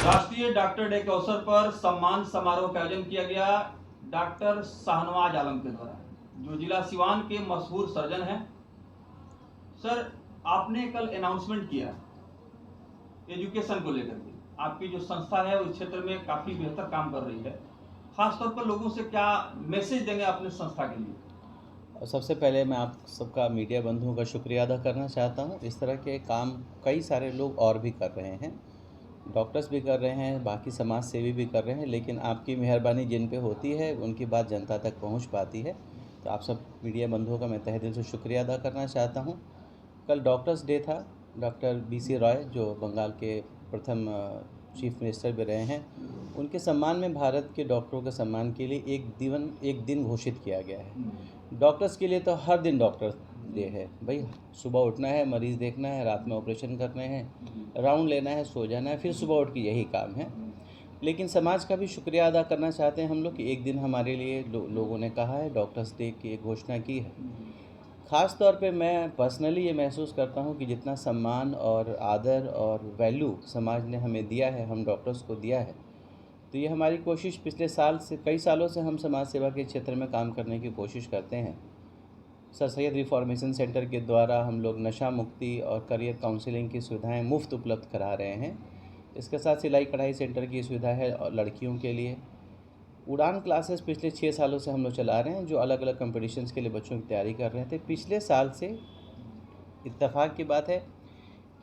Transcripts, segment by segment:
राष्ट्रीय doctor day के अवसर पर सम्मान समारोह का आयोजन किया गया डॉक्टर शाहनवाज आलम के द्वारा, जो जिला सिवान के मशहूर सर्जन हैं। सर, आपने कल अनाउंसमेंट किया एजुकेशन को लेकर के, आपकी जो संस्था है उस क्षेत्र में काफी बेहतर काम कर रही है। खासतौर पर लोगों से क्या मैसेज देंगे अपने संस्था के लिए? सबसे पहले मैं आप सबका मीडिया बंधुओं का शुक्रिया अदा करना चाहता हूं। इस तरह के काम कई सारे लोग और भी कर रहे हैं, डॉक्टर्स भी कर रहे हैं, बाकी समाज सेवी भी कर रहे हैं, लेकिन आपकी मेहरबानी जिन पे होती है उनकी बात जनता तक पहुंच पाती है। तो आप सब मीडिया बंधुओं का मैं तहे दिल से शुक्रिया अदा करना चाहता हूं। कल डॉक्टर्स डे था। डॉक्टर BC रॉय, जो बंगाल के प्रथम चीफ मिनिस्टर भी रहे हैं, उनके सम्मान में भारत के डॉक्टरों के सम्मान के लिए एक दिन घोषित किया गया है। डॉक्टर्स के लिए तो हर दिन डॉक्टर डे है भाई। सुबह उठना है, मरीज़ देखना है, रात में ऑपरेशन करने हैं, राउंड लेना है, सो जाना है, फिर सुबह उठ के यही काम है। लेकिन समाज का भी शुक्रिया अदा करना चाहते हैं हम लोग कि एक दिन हमारे लिए लोगों ने कहा है, डॉक्टर्स डे की एक घोषणा की है। ख़ास तौर पे मैं पर्सनली ये महसूस करता हूँ कि जितना सम्मान और आदर और वैल्यू समाज ने हमें दिया है, हम डॉक्टर्स को दिया है, तो ये हमारी कोशिश पिछले कई सालों से हम समाज सेवा के क्षेत्र में काम करने की कोशिश करते हैं। सर सैयद रिफॉर्मेशन सेंटर के द्वारा हम लोग नशा मुक्ति और करियर काउंसलिंग की सुविधाएं मुफ्त उपलब्ध करा रहे हैं। इसके साथ सिलाई कढ़ाई सेंटर की सुविधा है और लड़कियों के लिए उड़ान क्लासेस पिछले 6 सालों से हम लोग चला रहे हैं, जो अलग अलग कंपटीशंस के लिए बच्चों की तैयारी कर रहे थे। पिछले साल से इत्तेफाक की बात है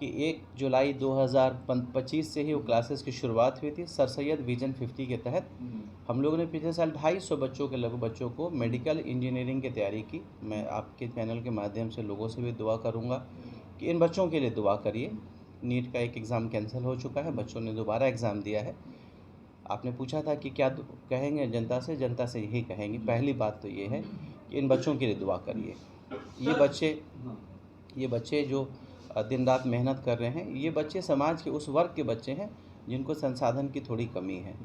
कि 1 जुलाई 2025 से ही वो क्लासेस की शुरुआत हुई थी। सर सैयद विजन 50 के तहत हम लोगों ने पिछले साल 250 बच्चों के लगभग बच्चों को मेडिकल इंजीनियरिंग की तैयारी की। मैं आपके चैनल के माध्यम से लोगों से भी दुआ करूँगा कि इन बच्चों के लिए दुआ करिए। नीट का एक एग्ज़ाम कैंसिल हो चुका है, बच्चों ने दोबारा एग्ज़ाम दिया है। आपने पूछा था कि क्या कहेंगे जनता से यही कहेंगे। पहली बात तो ये है कि इन बच्चों के लिए दुआ करिए। ये बच्चे जो दिन रात मेहनत कर रहे हैं, ये बच्चे समाज के उस वर्ग के बच्चे हैं जिनको संसाधन की थोड़ी कमी है।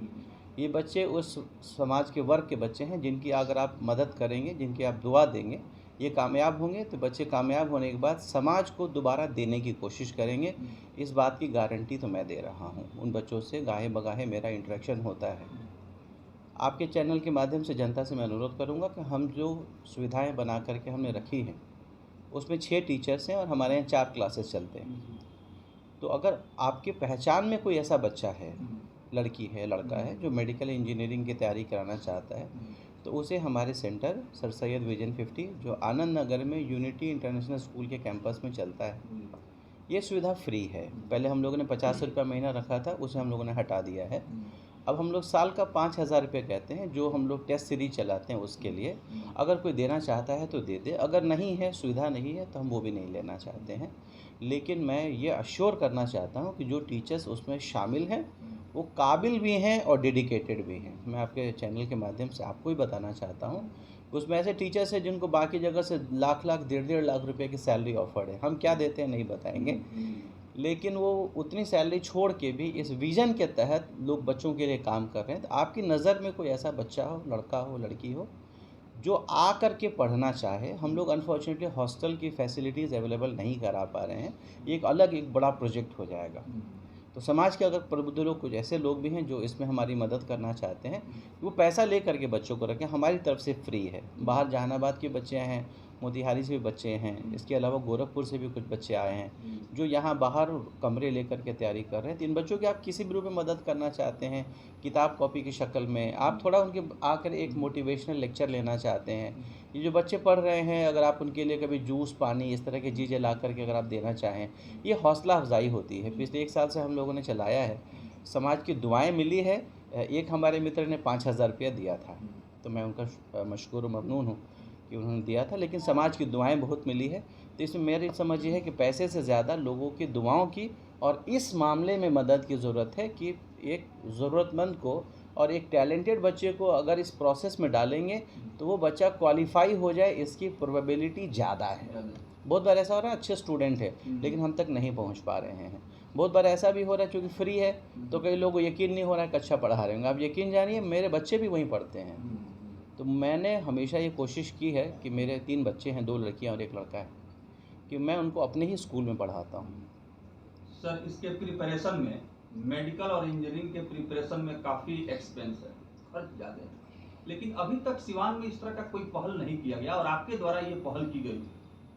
ये बच्चे उस समाज के वर्ग के बच्चे हैं जिनकी अगर आप मदद करेंगे, जिनकी आप दुआ देंगे, ये कामयाब होंगे। तो बच्चे कामयाब होने के बाद समाज को दोबारा देने की कोशिश करेंगे। इस बात की गारंटी तो मैं दे रहा हूँ। उन बच्चों से गाहे बगाहे मेरा इंटरेक्शन होता है। आपके चैनल के माध्यम से जनता से मैं अनुरोध करूँगा कि हम जो सुविधाएं बना करके हमने रखी हैं, उसमें 6 टीचर्स हैं और हमारे यहाँ 4 क्लासेस चलते हैं। तो अगर आपके पहचान में कोई ऐसा बच्चा है, लड़की है, लड़का है, जो मेडिकल इंजीनियरिंग की तैयारी कराना चाहता है, तो उसे हमारे सेंटर सर सैयद विजन 50, जो आनंद नगर में यूनिटी इंटरनेशनल स्कूल के कैंपस में चलता है, ये सुविधा फ्री है। पहले हम लोगों ने 50 रुपये महीना रखा था, उसे हम लोगों ने हटा दिया है। अब हम लोग साल का 5,000 रुपये कहते हैं, जो हम लोग टेस्ट सीरीज चलाते हैं उसके लिए। अगर कोई देना चाहता है तो दे दे, अगर नहीं है, सुविधा नहीं है, तो हम वो भी नहीं लेना चाहते हैं। लेकिन मैं ये अश्योर करना चाहता हूँ कि जो टीचर्स उसमें शामिल हैं वो काबिल भी हैं और डेडिकेटेड भी हैं। मैं आपके चैनल के माध्यम से आपको ही बताना चाहता हूँ, उसमें ऐसे टीचर्स हैं जिनको बाकी जगह से लाख 1.5 लाख रुपए की सैलरी ऑफर्ड है। हम क्या देते हैं नहीं बताएंगे, लेकिन वो उतनी सैलरी छोड़ के भी इस विज़न के तहत लोग बच्चों के लिए काम कर रहे हैं। तो आपकी नज़र में कोई ऐसा बच्चा हो, लड़का हो, लड़की हो, जो आ कर के पढ़ना चाहे। हम लोग अनफॉर्चुनेटली हॉस्टल की फैसिलिटीज़ अवेलेबल नहीं करा पा रहे हैं। एक बड़ा प्रोजेक्ट हो जाएगा। तो समाज के अगर प्रबुद्ध लोग, कुछ ऐसे लोग भी हैं जो इसमें हमारी मदद करना चाहते हैं, वो पैसा ले करके बच्चों को रखें। हमारी तरफ से फ्री है। बाहर जहानाबाद के बच्चे हैं, मोतिहारी से भी बच्चे हैं, इसके अलावा गोरखपुर से भी कुछ बच्चे आए हैं जो यहाँ बाहर कमरे लेकर के तैयारी कर रहे हैं। तो इन बच्चों की आप किसी भी रूप में मदद करना चाहते हैं, किताब कॉपी की शक्ल में, आप थोड़ा उनके आकर एक मोटिवेशनल लेक्चर लेना चाहते हैं, ये जो बच्चे पढ़ रहे हैं, अगर आप उनके लिए कभी जूस, पानी, इस तरह की चीज़ें ला करके अगर आप देना चाहें, ये हौसला अफजाई होती है। पिछले 1 साल से हम लोगों ने चलाया है, समाज की दुआएं मिली है। एक हमारे मित्र ने 5,000 रुपया दिया था, तो मैं उनका मशकूर ममनून हूँ कि उन्होंने दिया था, लेकिन समाज की दुआएं बहुत मिली है। तो इसमें मेरी समझ ये है कि पैसे से ज़्यादा लोगों की दुआओं की और इस मामले में मदद की ज़रूरत है कि एक ज़रूरतमंद को और एक टैलेंटेड बच्चे को अगर इस प्रोसेस में डालेंगे तो वो बच्चा क्वालिफाई हो जाए, इसकी प्रोबेबिलिटी ज़्यादा है। बहुत बार ऐसा हो रहा है, अच्छे स्टूडेंट है लेकिन हम तक नहीं पहुंच पा रहे हैं। बहुत बार ऐसा भी हो रहा है, क्योंकि फ्री है तो कई लोगों को यकीन नहीं हो रहा है कि अच्छा पढ़ा रहे होंगे। आप यकीन जानिए, मेरे बच्चे भी वहीं पढ़ते हैं। तो मैंने हमेशा ये कोशिश की है कि मेरे 3 बच्चे हैं, 2 लड़कियां और 1 लड़का है, कि मैं उनको अपने ही स्कूल में पढ़ाता हूँ। सर, इसके प्रिपरेशन में मेडिकल और इंजीनियरिंग के प्रिपरेशन में काफ़ी एक्सपेंस है, खर्च ज़्यादा है, लेकिन अभी तक सिवान में इस तरह का कोई पहल नहीं किया गया और आपके द्वारा ये पहल की गई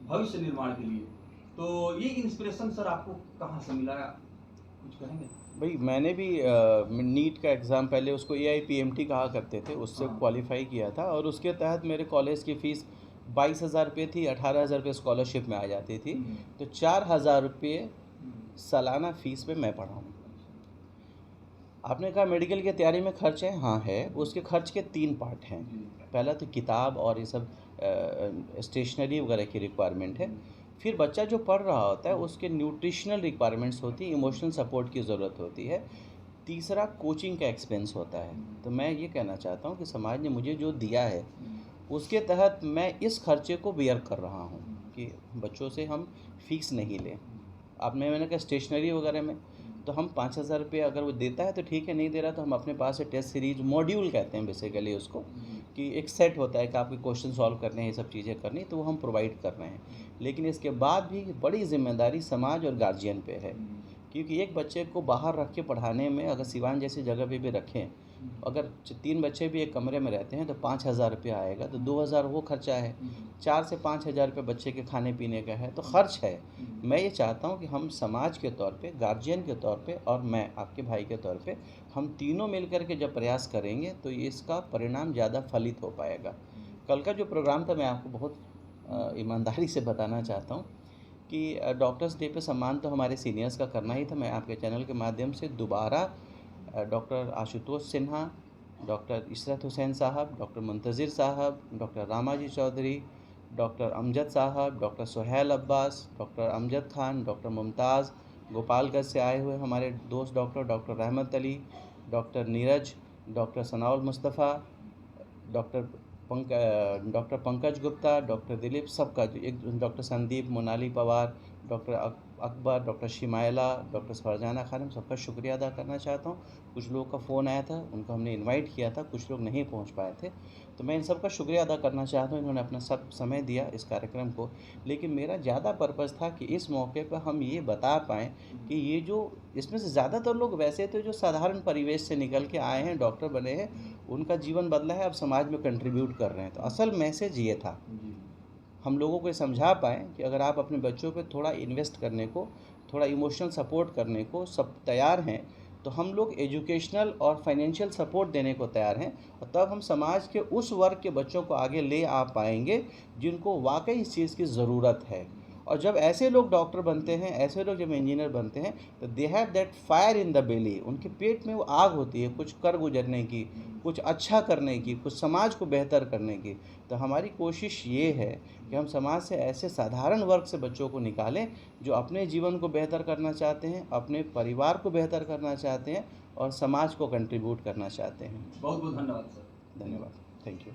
भविष्य निर्माण के लिए। तो ये इंस्पिरेशन सर आपको कहाँ से मिला, कुछ कहेंगे? भाई मैंने भी नीट का एग्ज़ाम, पहले उसको AIPMT कहा करते थे, उससे हाँ। क्वालिफाई किया था और उसके तहत मेरे कॉलेज की फ़ीस 22,000 रुपये थी, 18,000 रुपये स्कॉलरशिप में आ जाती थी। तो 4,000 रुपये सालाना फ़ीस में मैं पढ़ा हूँ। आपने कहा मेडिकल की तैयारी में खर्च है, हाँ है। उसके खर्च के 3 पार्ट हैं। पहला तो किताब और ये सब स्टेशनरी वगैरह की रिक्वायरमेंट है। फिर बच्चा जो पढ़ रहा होता है उसके न्यूट्रिशनल रिक्वायरमेंट्स होती है, इमोशनल सपोर्ट की ज़रूरत होती है। तीसरा कोचिंग का एक्सपेंस होता है। तो मैं ये कहना चाहता हूँ कि समाज ने मुझे जो दिया है उसके तहत मैं इस खर्चे को बेयर कर रहा हूँ कि बच्चों से हम फ़ीस नहीं लें। अब मैंने कहा स्टेशनरी वगैरह में तो हम 5,000 रुपये अगर वो देता है तो ठीक है, नहीं दे रहा तो हम अपने पास से टेस्ट सीरीज मॉड्यूल कहते हैं बेसिकली उसको, कि एक सेट होता है कि आपके क्वेश्चन सॉल्व करने हैं, ये सब चीज़ें करनी, तो वो हम प्रोवाइड कर रहे हैं। लेकिन इसके बाद भी बड़ी जिम्मेदारी समाज और गार्जियन पे है, क्योंकि एक बच्चे को बाहर रख के पढ़ाने में, अगर सिवान जैसी जगह पे भी रखें, अगर 3 बच्चे भी एक कमरे में रहते हैं तो 5,000 रुपये आएगा, तो 2,000 वो खर्चा है, 4 से 5,000 रुपये बच्चे के खाने पीने का है, तो खर्च है। मैं ये चाहता हूँ कि हम समाज के तौर पे, गार्जियन के तौर पे और मैं आपके भाई के तौर पे, हम तीनों मिलकर के जब प्रयास करेंगे तो ये इसका परिणाम ज़्यादा फलित हो पाएगा। कल का जो प्रोग्राम था मैं आपको बहुत ईमानदारी से बताना चाहता हूँ कि डॉक्टर्स डे पे सम्मान तो हमारे सीनियर्स का करना ही था। मैं आपके चैनल के माध्यम से दोबारा डॉक्टर आशुतोष सिन्हा, डॉक्टर इशरत हुसैन साहब, डॉक्टर मुंतज़िर साहब, डॉक्टर रामाजी चौधरी, डॉक्टर अमजद साहब, doctor Suhail Abbas, doctor Amjad Khan, doctor Mumtaz, Gopalganj से आए हुए हमारे दोस्त doctor Rahmat Ali, doctor Neeraj, doctor Sanaul Mustafa, doctor Pankaj Gupta, doctor Dilip, सबका एक, doctor Sandeep, Monali Pawar, doctor Akbar, doctor Shimaila, doctor Farzana Khanam, सबका शुक्रिया अदा करना चाहता हूँ। कुछ लोगों का फ़ोन आया था, उनको हमने इनवाइट किया था, कुछ लोग नहीं पहुँच पाए थे, तो मैं इन सब का शुक्रिया अदा करना चाहता हूँ। इन्होंने अपना सब समय दिया इस कार्यक्रम को। लेकिन मेरा ज़्यादा पर्पज़ था कि इस मौके पर हम ये बता पाएँ कि ये जो, इसमें से ज़्यादातर लोग वैसे तो जो साधारण परिवेश से निकल के आए हैं, डॉक्टर बने हैं, उनका जीवन बदला है, अब समाज में कंट्रीब्यूट कर रहे हैं। तो असल मैसेज ये था, हम लोगों को ये समझा पाएँ कि अगर आप अपने बच्चों पे थोड़ा इन्वेस्ट करने को, थोड़ा इमोशनल सपोर्ट करने को सब तैयार हैं, तो हम लोग एजुकेशनल और फाइनेंशियल सपोर्ट देने को तैयार हैं, और तब हम समाज के उस वर्ग के बच्चों को आगे ले आ पाएंगे जिनको वाकई इस चीज़ की ज़रूरत है। और जब ऐसे लोग डॉक्टर बनते हैं, ऐसे लोग जब इंजीनियर बनते हैं, तो they have that fire in the belly, उनके पेट में वो आग होती है कुछ कर गुजरने की, कुछ अच्छा करने की, कुछ समाज को बेहतर करने की। तो हमारी कोशिश ये है कि हम समाज से ऐसे साधारण वर्ग से बच्चों को निकालें जो अपने जीवन को बेहतर करना चाहते हैं, अपने परिवार को बेहतर करना चाहते हैं और समाज को कंट्रीब्यूट करना चाहते हैं। बहुत बहुत धन्यवाद सर। धन्यवाद, थैंक यू।